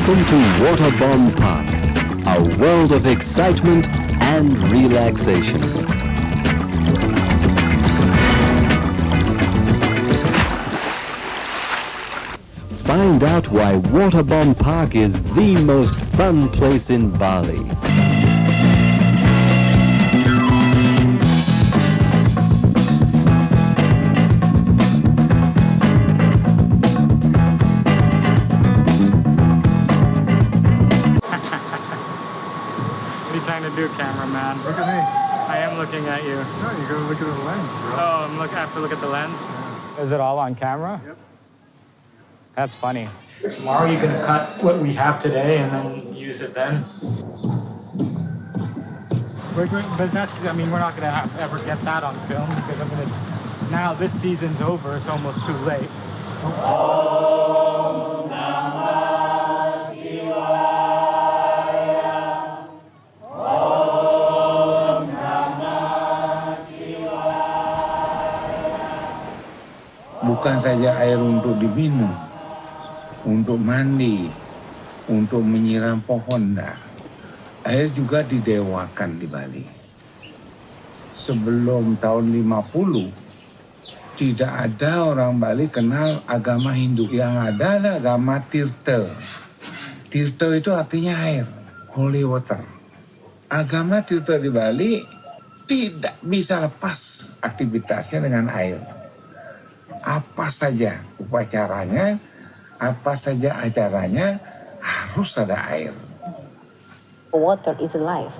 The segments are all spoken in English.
Welcome to Waterbom Park, a world of excitement and relaxation. Find out why Waterbom Park is the most fun place in Bali. What are you trying to do, cameraman? Look at me. I am looking at you. No, you gotta look at the lens, bro. Oh, I have to look at the lens? Yeah. Is it all on camera? Yep. That's funny. Tomorrow you can cut what we have today and then use it then. But that's, I mean, we're not going to ever get that on film because I'm going to, now this season's over, it's almost too late. Bukan saja air untuk diminum, untuk mandi, untuk menyiram pohon, dah. Air juga didewakan di Bali. Sebelum tahun 50, tidak ada orang Bali kenal agama Hindu. Yang ada adalah agama Tirta. Tirta itu artinya air, holy water. Agama Tirta di Bali tidak bisa lepas aktivitasnya dengan air. Apa saja upacaranya, apa saja acaranya, harus ada air. Water is life.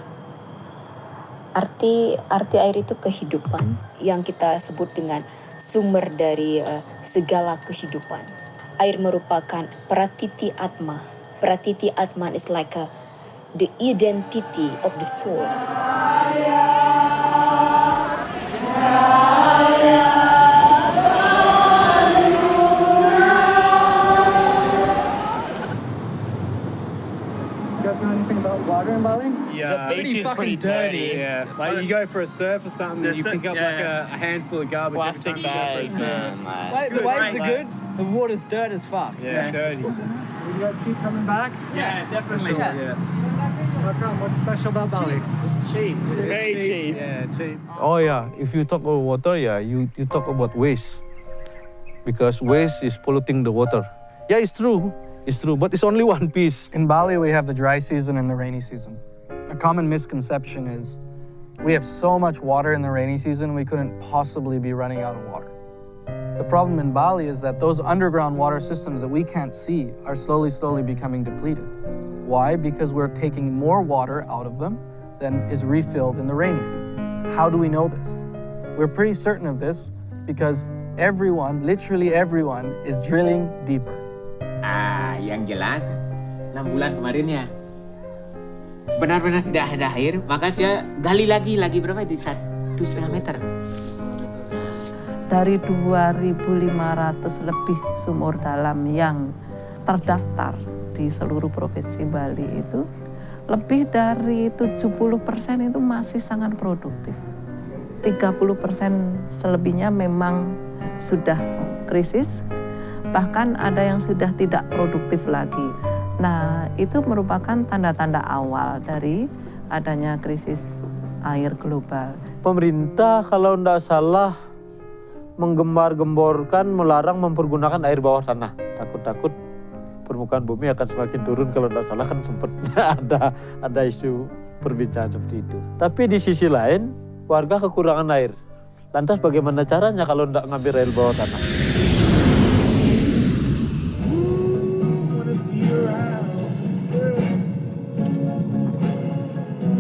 Arti air itu kehidupan yang kita sebut dengan sumber dari segala kehidupan. Air merupakan pratiti atma. Pratiti atma is like the identity of the soul. Water in Bali? Yeah, The beach is pretty dirty. Yeah, like you go for a surf or something, you pick up like a handful of garbage. Plastic every time you go for a bags. surf. Like, the waves are good, the water's dirt as fuck. Yeah, dirty. Will you guys keep coming back? Yeah, definitely. Yeah. How come? What's special about Bali? It's cheap. It's very cheap. Yeah, cheap. Oh yeah, if you talk about water, yeah, you talk about waste. Because waste is polluting the water. Yeah, it's true, but it's only one piece. In Bali, we have the dry season and the rainy season. A common misconception is we have so much water in the rainy season, we couldn't possibly be running out of water. The problem in Bali is that those underground water systems that we can't see are slowly becoming depleted. Why? Because we're taking more water out of them than is refilled in the rainy season. How do we know this? We're pretty certain of this because everyone, literally everyone, is drilling deeper. Yang jelas 6 bulan kemarin ya benar-benar tidak ada air, maka saya gali lagi berapa itu 1,5 meter. Dari 2.500 lebih sumur dalam yang terdaftar di seluruh provinsi Bali itu, lebih dari 70% itu masih sangat produktif. 30% selebihnya memang sudah krisis, bahkan ada yang sudah tidak produktif lagi. Nah, itu merupakan tanda-tanda awal dari adanya krisis air global. Pemerintah kalau tidak salah menggembar-gemborkan melarang mempergunakan air bawah tanah. Takut-takut permukaan bumi akan semakin turun, kalau tidak salah kan sempat ada isu perbincangan seperti itu. Tapi di sisi lain, warga kekurangan air. Lantas bagaimana caranya kalau tidak ngambil air bawah tanah?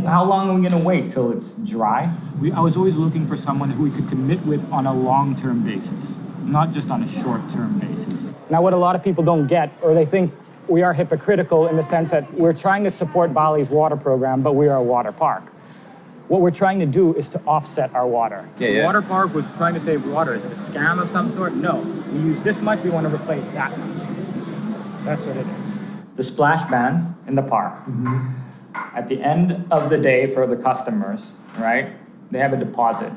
How long are we going to wait till it's dry? I was always looking for someone who we could commit with on a long-term basis, not just on a short-term basis. Now, what a lot of people don't get, or they think we are hypocritical in the sense that we're trying to support Bali's water program, but we are a water park. What we're trying to do is to offset our water. The water park was trying to save water. Is it a scam of some sort? No. We use this much, we want to replace that much. That's what it is. The splash bands in the park. At the end of the day for the customers, right, they have a deposit.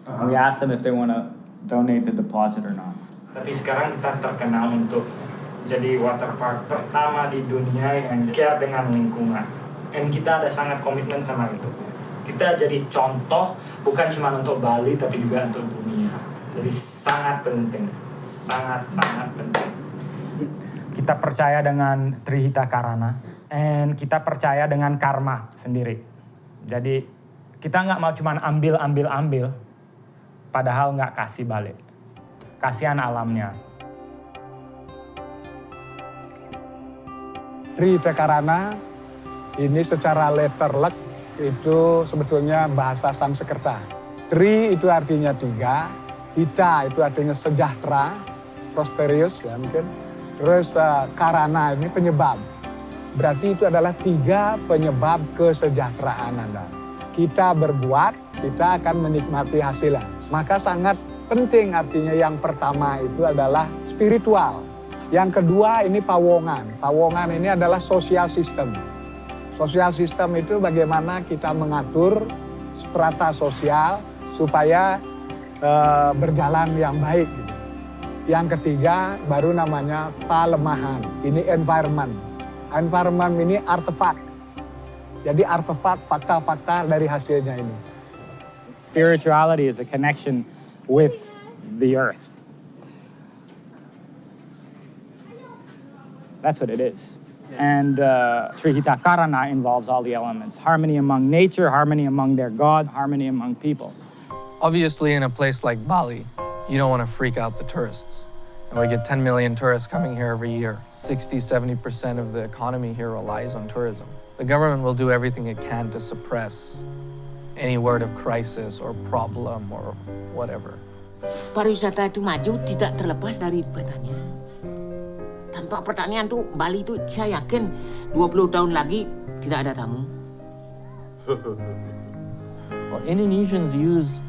And we ask them if they want to donate the deposit or not. Tapi sekarang kita terkenal untuk jadi waterpark pertama di dunia yang care dengan lingkungan. Dan kita ada sangat komitmen sama itu. Kita jadi contoh bukan cuma untuk Bali tapi juga untuk dunia. Jadi sangat penting, sangat penting. Kita percaya dengan Trihita Karana, dan kita percaya dengan karma sendiri. Jadi kita nggak mau cuma ambil, padahal nggak kasih balik. Kasihan alamnya. Trihita Karana ini secara letterlek itu sebetulnya bahasa Sanskerta. Tri itu artinya 3, hita itu artinya sejahtera, prosperous ya mungkin. Terus karana ini penyebab. Berarti itu adalah 3 penyebab kesejahteraan Anda. Kita berbuat, kita akan menikmati hasilnya. Maka sangat penting artinya yang pertama itu adalah spiritual. Yang kedua ini pawongan. Pawongan ini adalah social system. Social system itu bagaimana kita mengatur strata sosial supaya berjalan yang baik. Gitu. Yang ketiga baru namanya palemahan. Ini environment. Environment ini artefak. Jadi artefak fakta-fakta dari hasilnya ini. Spirituality is a connection with the earth. That's what it is. And Trihita Karana involves all the elements. Harmony among nature, harmony among their gods, harmony among people. Obviously, in a place like Bali, you don't want to freak out the tourists. And we get 10 million tourists coming here every year. 60-70% of the economy here relies on tourism. The government will do everything it can to suppress any word of crisis or problem or whatever. Pariwisata itu maju tidak terlepas dari pertanian. Tanpa pertanian tuh Bali tuh saya yakin 20 tahun lagi tidak ada tamu. Well, Indonesians use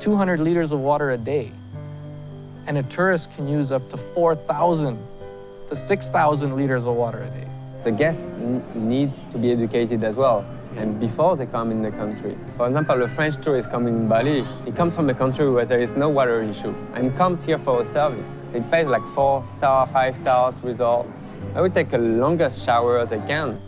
200 liters of water a day. And a tourist can use up to 4,000 to 6,000 liters of water a day. The guests need to be educated as well, and before they come in the country. For example, a French tourist coming in Bali, he comes from a country where there is no water issue, and comes here for a service. They pay like 4-star, 5 stars resort. They will take the longest shower they can.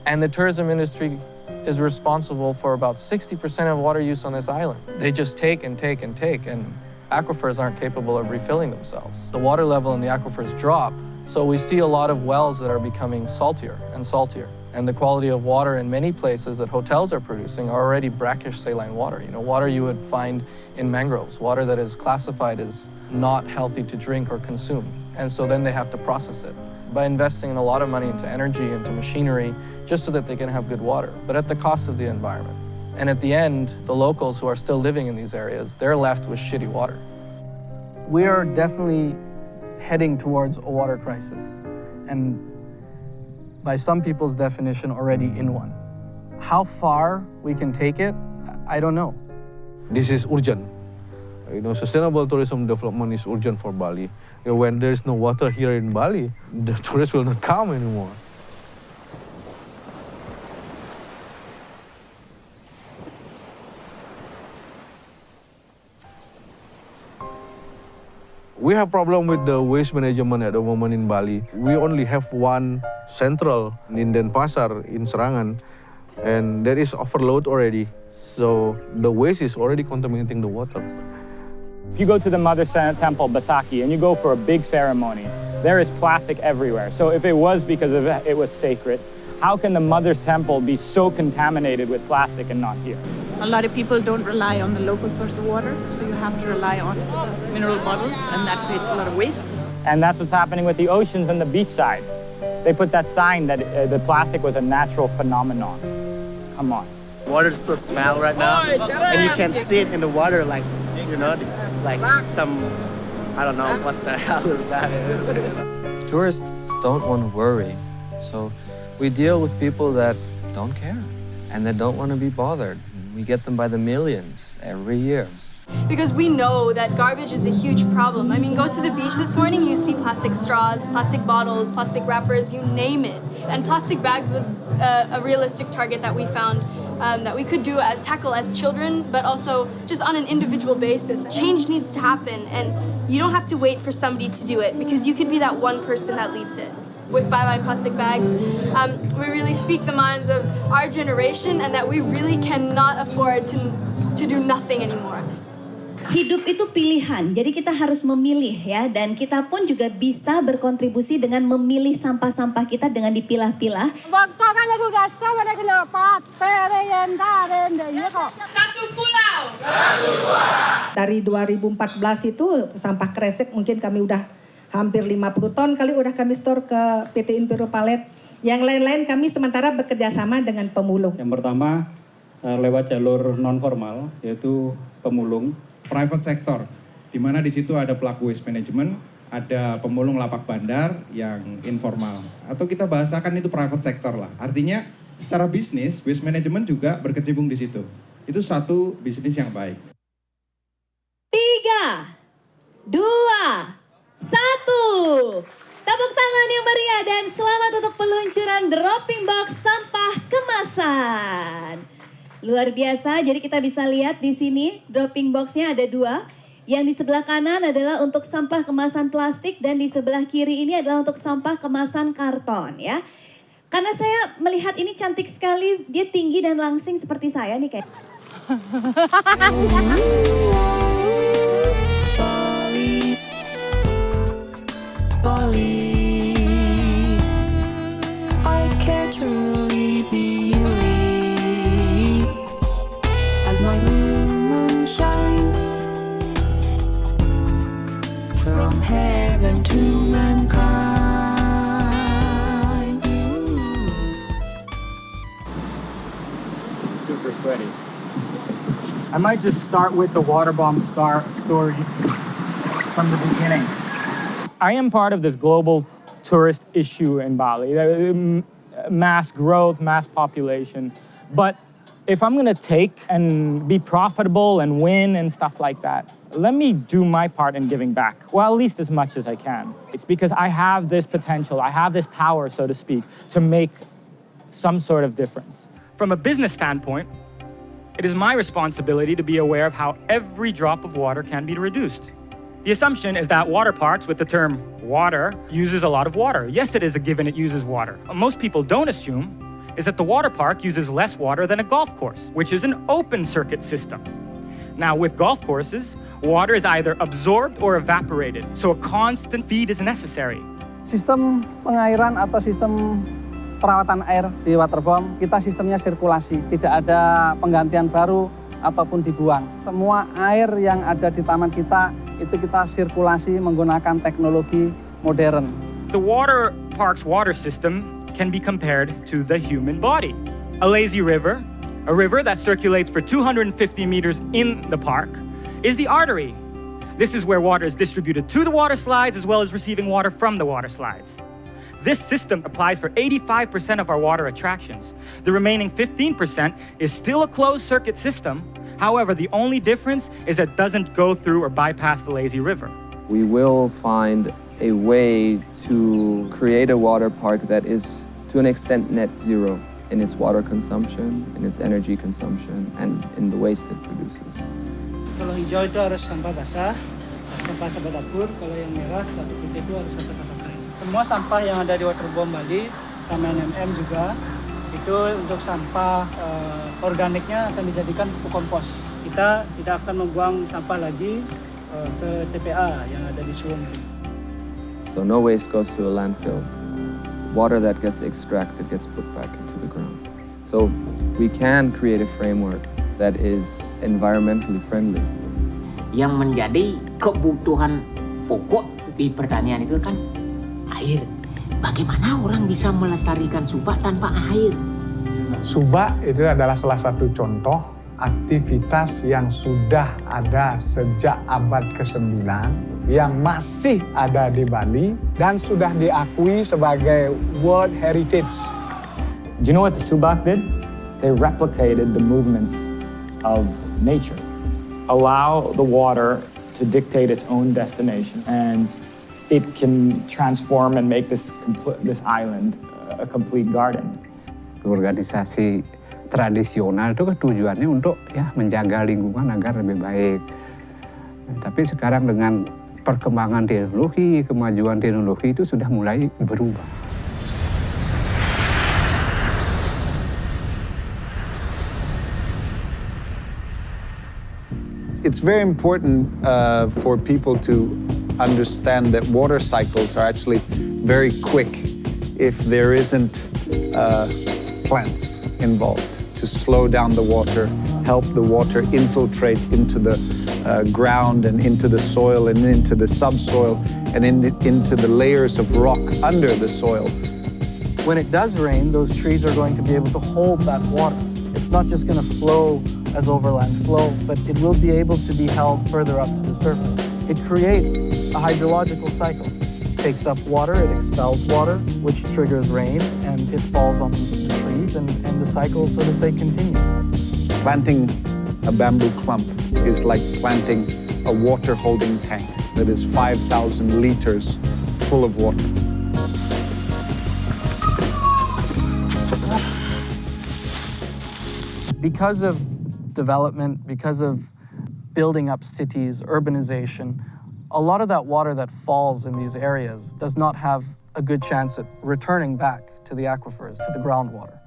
And the tourism industry is responsible for about 60% of water use on this island. They just take and take and take, and aquifers aren't capable of refilling themselves. The water level in the aquifers drop, so we see a lot of wells that are becoming saltier and saltier. And the quality of water in many places that hotels are producing are already brackish saline water. You know, water you would find in mangroves, water that is classified as not healthy to drink or consume. And so then they have to process it by investing a lot of money into energy, into machinery, just so that they can have good water, but at the cost of the environment. And at the end, the locals who are still living in these areas, they're left with shitty water. We are definitely heading towards a water crisis, and by some people's definition, already in one. How far we can take it, I don't know. This is urgent. You know, sustainable tourism development is urgent for Bali. You know, when there is no water here in Bali, the tourists will not come anymore. We have problem with the waste management at the moment in Bali. We only have one central in Denpasar, in Serangan, and there is overload already. So the waste is already contaminating the water. If you go to the Mother Temple, Basaki, and you go for a big ceremony, there is plastic everywhere. So if it was because it was sacred, how can the Mother's Temple be so contaminated with plastic and not here? A lot of people don't rely on the local source of water, so you have to rely on mineral bottles, and that creates a lot of waste. And that's what's happening with the oceans and the beachside. They put that sign that the plastic was a natural phenomenon. Come on. Water is so small right now, and you can see it in the water, like, you know, like some, I don't know what the hell is that. Tourists don't want to worry, so we deal with people that don't care and that don't want to be bothered. We get them by the millions every year. Because we know that garbage is a huge problem. I mean, go to the beach this morning, you see plastic straws, plastic bottles, plastic wrappers, you name it. And plastic bags was a realistic target that we found that we could tackle as children, but also just on an individual basis. Change needs to happen, and you don't have to wait for somebody to do it, because you could be that one person that leads it. With Bye Bye Plastic Bags, we really speak the minds of our generation, and that we really cannot afford to do nothing anymore. Hidup itu pilihan, jadi kita harus memilih ya, dan kita pun juga bisa berkontribusi dengan memilih sampah-sampah kita dengan dipilah-pilah. Satu pulau, satu suara. Dari 2014 itu sampah kresek mungkin kami udah hampir 50 ton kali udah kami store ke PT Impero Palet. Yang lain-lain kami sementara bekerja sama dengan pemulung. Yang pertama lewat jalur non formal, yaitu pemulung. Private sector, di mana di situ ada pelaku waste management, ada pemulung lapak bandar yang informal, atau kita bahasakan itu private sector lah. Artinya secara bisnis, waste management juga berkecimpung di situ. Itu satu bisnis yang baik. 3, 2, 1. Tepuk tangan yang meriah dan selamat untuk peluncuran dropping box sampah kemasan. Luar biasa, jadi kita bisa lihat di sini dropping boxnya ada 2. Yang di sebelah kanan adalah untuk sampah kemasan plastik dan di sebelah kiri ini adalah untuk sampah kemasan karton ya. Karena saya melihat ini cantik sekali, dia tinggi dan langsing seperti saya nih kayak. Bali, I can't truly believe as my moon shine from heaven to mankind. Super sweaty. I might just start with the Waterbom story from the beginning. I am part of this global tourist issue in Bali, mass growth, mass population. But if I'm gonna take and be profitable and win and stuff like that, let me do my part in giving back. Well, at least as much as I can. It's because I have this potential, I have this power, so to speak, to make some sort of difference. From a business standpoint, it is my responsibility to be aware of how every drop of water can be reduced. The assumption is that water parks with the term water uses a lot of water. Yes, it is a given it uses water. What most people don't assume is that the water park uses less water than a golf course, which is an open circuit system. Now, with golf courses, water is either absorbed or evaporated, so a constant feed is necessary. Sistem pengairan atau sistem perawatan air di Waterbom, kita sistemnya sirkulasi, tidak ada penggantian baru ataupun dibuang. Semua air yang ada di taman kita itu kita sirkulasi menggunakan teknologi modern. The water park's water system can be compared to the human body. A lazy river, a river that circulates for 250 meters in the park, is the artery. This is where water is distributed to the water slides as well as receiving water from the water slides. This system applies for 85% of our water attractions. The remaining 15% is still a closed circuit system. However, the only difference is that it doesn't go through or bypass the lazy river. We will find a way to create a water park that is to an extent net zero in its water consumption, in its energy consumption, and in the waste it produces. Kalau hijau itu harus sampah basah, sampah dapur. Kalau yang merah satu titik itu harus sampah kering. Semua sampah yang ada di Waterbom Bali sama NMM juga itu untuk sampah organiknya akan dijadikan pupuk kompos. Kita tidak akan membuang sampah lagi ke TPA yang ada di Subak. So no waste goes to a landfill. Water that gets extracted gets put back into the ground. So we can create a framework that is environmentally friendly. Yang menjadi kebutuhan pokok di pertanian itu kan air. Bagaimana orang bisa melestarikan Subak tanpa air? Subak itu adalah salah satu contoh aktivitas yang sudah ada sejak abad ke-9 yang masih ada di Bali dan sudah diakui sebagai World Heritage. Do you know what the Subak did? They replicated the movements of nature. allow the water to dictate its own destination, and it can transform and make this island a complete garden. Organisasi tradisional itu kan tujuannya untuk ya menjaga lingkungan agar lebih baik. Tapi sekarang dengan perkembangan teknologi, kemajuan teknologi itu sudah mulai berubah. It's very important for people to understand that water cycles are actually very quick if there isn't plants involved to slow down the water, help the water infiltrate into the ground and into the soil and into the subsoil and into the layers of rock under the soil. When it does rain, those trees are going to be able to hold that water. It's not just going to flow as overland flow, but it will be able to be held further up to the surface. It creates a hydrological cycle. It takes up water, it expels water, which triggers rain, and it falls on the trees, and the cycle, so to say, continues. Planting a bamboo clump is like planting a water-holding tank that is 5,000 liters full of water. Because of development, because of building up cities, urbanization, a lot of that water that falls in these areas does not have a good chance at returning back to the aquifers, to the groundwater.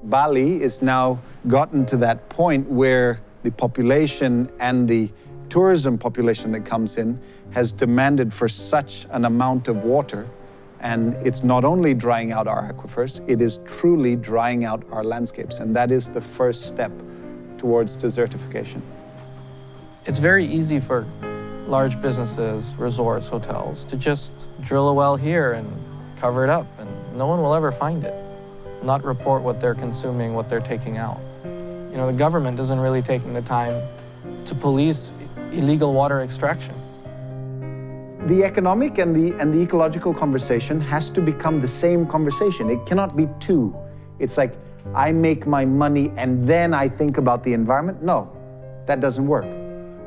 Bali is now gotten to that point where the population and the tourism population that comes in has demanded for such an amount of water, and it's not only drying out our aquifers, it is truly drying out our landscapes, and that is the first step towards desertification. It's very easy for large businesses, resorts, hotels to just drill a well here and cover it up, and no one will ever find it. Not report what they're consuming, what they're taking out. You know, the government isn't really taking the time to police illegal water extraction. The economic and the ecological conversation has to become the same conversation. It cannot be two. It's like, I make my money and then I think about the environment. No, that doesn't work.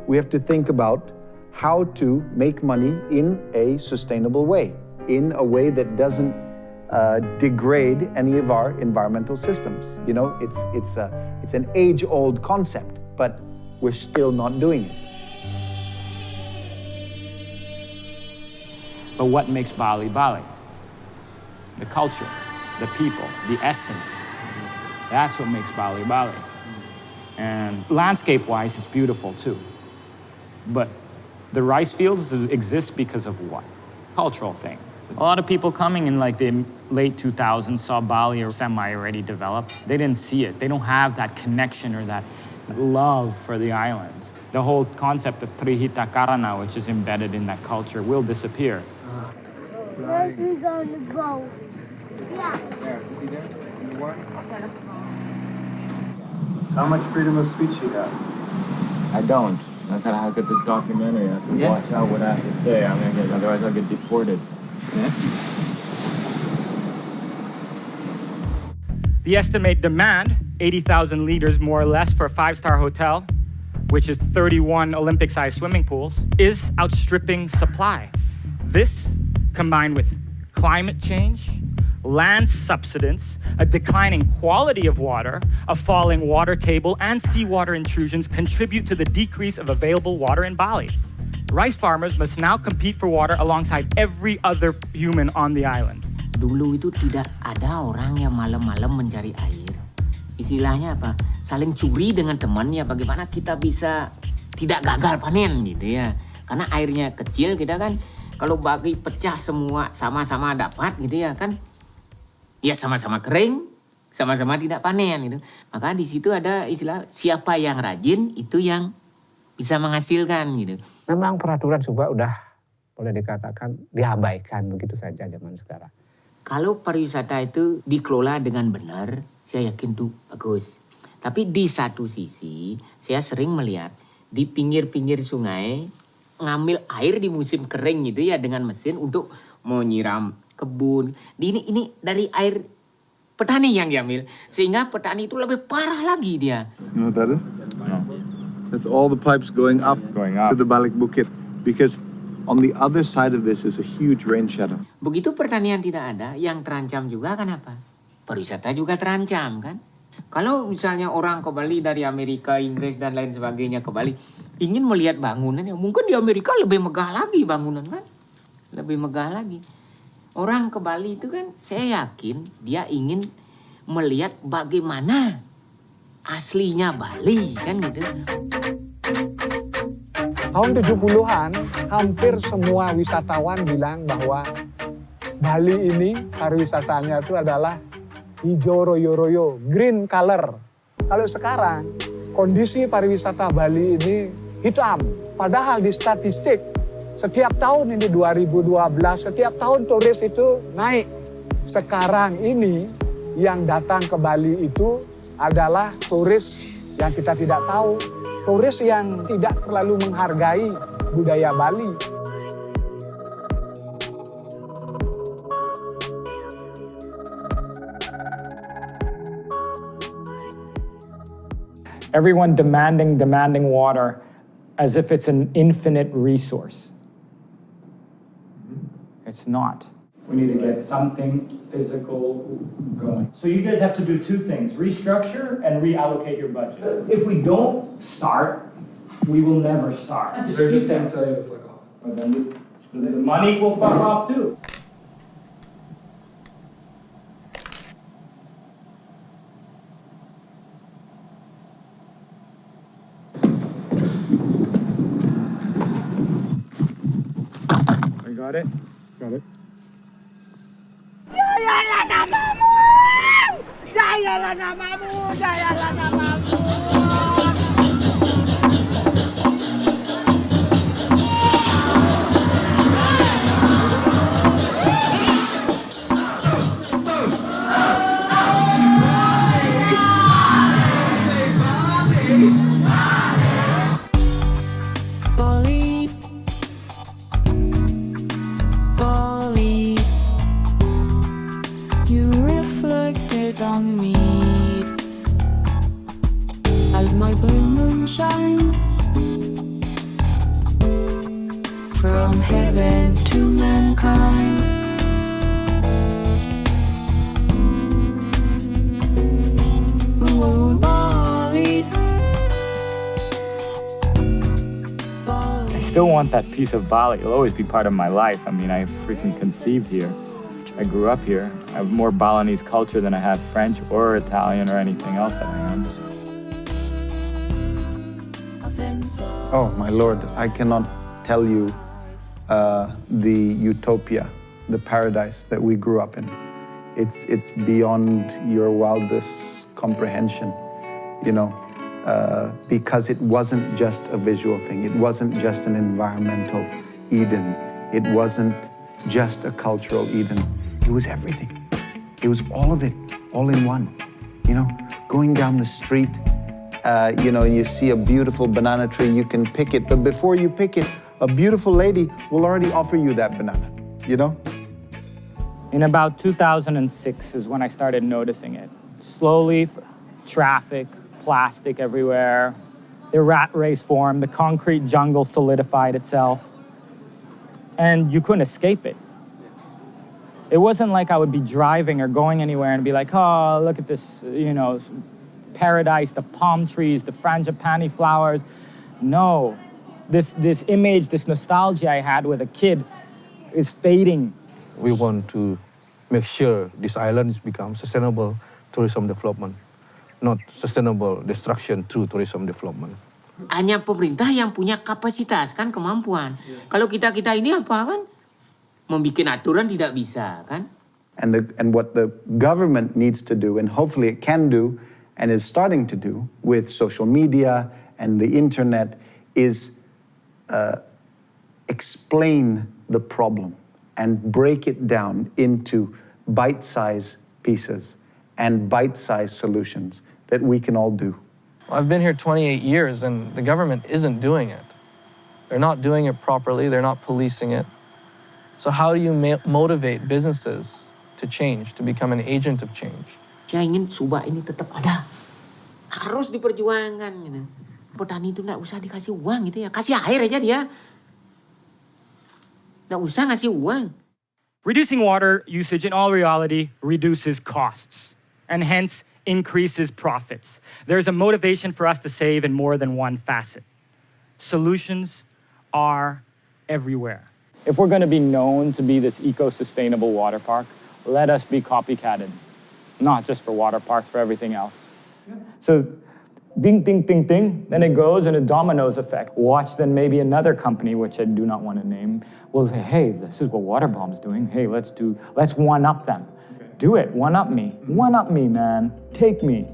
We have to think about how to make money in a sustainable way, in a way that doesn't degrade any of our environmental systems. You know, it's an age-old concept, but we're still not doing it. But what makes Bali Bali? The culture, the people, the essence. That's what makes Bali Bali. And landscape-wise, it's beautiful too. But the rice fields exist because of what? Cultural thing. A lot of people coming in like the late 2000s saw Bali or semi already developed. They didn't see it. They don't have that connection or that love for the island. The whole concept of Trihita Karana, which is embedded in that culture, will disappear. Where's we going to go? Yeah. There, see there? In the one? How much freedom of speech you got? I don't. I gotta have to get this documentary. I have to watch out what I have to say. Otherwise I'll get deported. The estimated demand, 80,000 liters more or less for a 5-star hotel, which is 31 Olympic-sized swimming pools, is outstripping supply. This, combined with climate change, land subsidence, a declining quality of water, a falling water table, and seawater intrusions contribute to the decrease of available water in Bali. Rice farmers must now compete for water alongside every other human on the island. Dulu itu tidak ada orang yang malam-malam mencari air. Istilahnya apa? Saling curi dengan teman ya, bagaimana kita bisa tidak gagal panen gitu ya. Karena airnya kecil, kita kan kalau bagi pecah semua sama-sama dapat gitu ya kan. Ya sama-sama kering, sama-sama tidak panen gitu. Maka di situ ada istilah siapa yang rajin itu yang bisa menghasilkan gitu. Memang peraturan Subak udah boleh dikatakan diabaikan begitu saja zaman sekarang. Kalau pariwisata itu dikelola dengan benar, saya yakin tuh bagus. Tapi di satu sisi, saya sering melihat di pinggir-pinggir sungai ngambil air di musim kering gitu ya dengan mesin untuk menyiram kebun. Ini dari air petani yang diambil, sehingga petani itu lebih parah lagi dia. You know what that is? No. That's all the pipes going up to the Balik Bukit, because on the other side of this is a huge rain shadow. Begitu pertanian tidak ada, yang terancam juga kan apa? Pariwisata juga terancam kan? Kalau misalnya orang ke Bali dari Amerika, Inggris dan lain sebagainya ke Bali ingin melihat bangunan, ya mungkin di Amerika lebih megah lagi bangunan kan? Lebih megah lagi. Orang ke Bali itu kan saya yakin dia ingin melihat bagaimana aslinya Bali kan gitu. Tahun 70-an hampir semua wisatawan bilang bahwa Bali ini pariwisatanya itu adalah hijau royo-royo, green color. Kalau sekarang kondisi pariwisata Bali ini hitam. Padahal di statistik setiap tahun ini 2012, setiap tahun turis itu naik. Sekarang ini yang datang ke Bali itu adalah turis yang kita tidak tahu. Turis yang tidak terlalu menghargai budaya Bali. Everyone demanding water as if it's an infinite resource. It's not. We need to get something physical going. So you guys have to do two things, restructure and reallocate your budget. If we don't start, we will never start. They're just going to tell you to fuck off. But then the money will fuck off too. I got it? Got it. Jayalah namamu! Jayalah namamu! Jayalah namamu! Bali, Bali, you reflected on me as my blue moon shine from heaven to mankind. Oh, Bali. I still want that piece of Bali. It'll always be part of my life. I mean, I freaking conceived here. I grew up here. I have more Balinese culture than I have French or Italian or anything else that I am. Oh my Lord, I cannot tell you the utopia, the paradise that we grew up in. It's beyond your wildest comprehension, you know, because it wasn't just a visual thing. It wasn't just an environmental Eden. It wasn't just a cultural Eden. It was everything. It was all of it, all in one. You know, going down the street, you know, and you see a beautiful banana tree, you can pick it. But before you pick it, a beautiful lady will already offer you that banana, you know? In about 2006 is when I started noticing it. Slowly, traffic, plastic everywhere, the rat race formed, the concrete jungle solidified itself, and you couldn't escape it. It wasn't like I would be driving or going anywhere and be like, oh, look at this, you know, paradise, the palm trees, the frangipani flowers. No, this image, this nostalgia I had with a kid is fading. We want to make sure this island becomes sustainable tourism development, not sustainable destruction through tourism development. Hanya pemerintah yang punya kapasitas kan, kemampuan. Kalau kita ini apa kan? Membikin aturan tidak bisa kan? And what the government needs to do, and hopefully it can do, and is starting to do with social media and the internet, is explain the problem and break it down into bite-sized pieces and bite-sized solutions that we can all do. I've been here 28 years and the government isn't doing it. They're not doing it properly, they're not policing it. So how do you motivate businesses to change, to become an agent of change? Saya ingin Subak ini tetap ada. Harus diperjuangkan. Gitu. Petani itu nggak usah dikasih uang gitu ya, kasih air aja dia. Nggak usah ngasih uang. Reducing water usage in all reality reduces costs and hence increases profits. There's a motivation for us to save in more than one facet. Solutions are everywhere. If we're going to be known to be this eco-sustainable water park, let us be copycatted. Not just for water parks, for everything else. So ding, ding, ding, ding, then it goes in a dominoes effect. Watch then maybe another company, which I do not want to name, will say, hey, this is what Waterbom's doing. Hey, let's one-up them. Okay. Do it, one-up me. One-up me, man. Take me.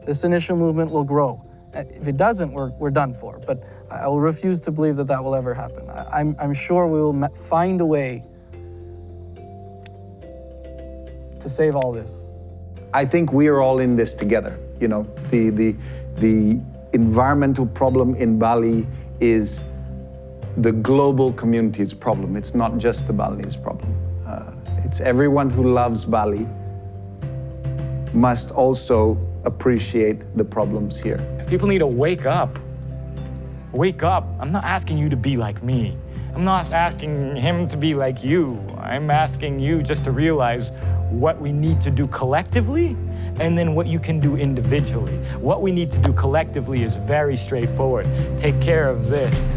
This initial movement will grow. If it doesn't, we're done for. But I will refuse to believe that will ever happen. I'm sure we will find a way to save all this. I think we are all in this together. You know, the environmental problem in Bali is the global community's problem. It's not just the Balinese problem. It's everyone who loves Bali must also appreciate the problems here. People need to wake up. Wake up. I'm not asking you to be like me. I'm not asking him to be like you. I'm asking you just to realize what we need to do collectively and then what you can do individually. What we need to do collectively is very straightforward. Take care of this.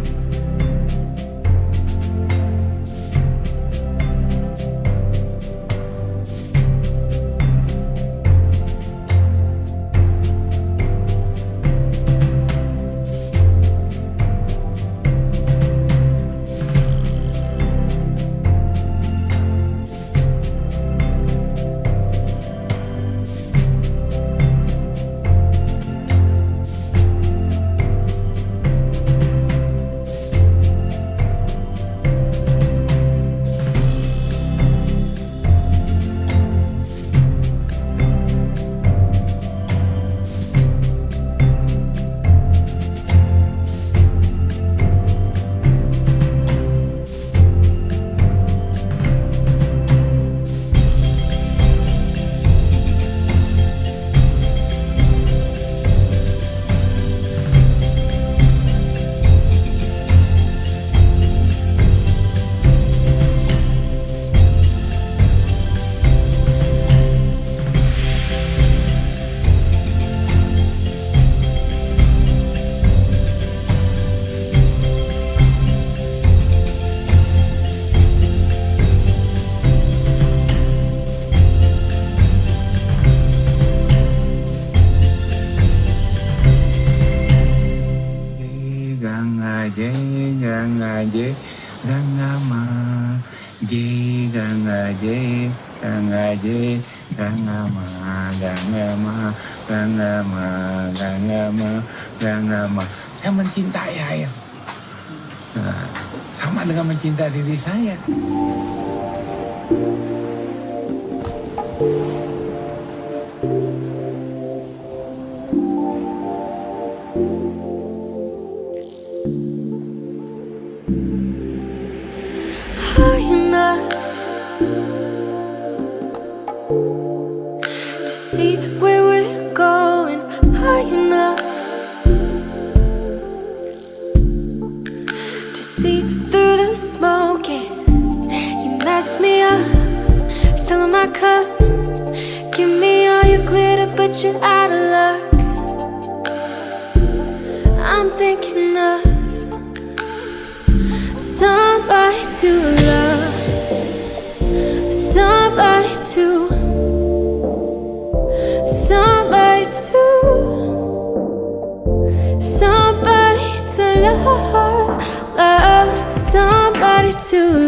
Saya mencintai air. Sama dengan mencintai diri saya. High enough to see where we're going, high enough to see through the smoking. You mess me up, filling my cup. Give me all your glitter, but you're out of luck. I'm thinking of somebody to love, somebody to love, somebody to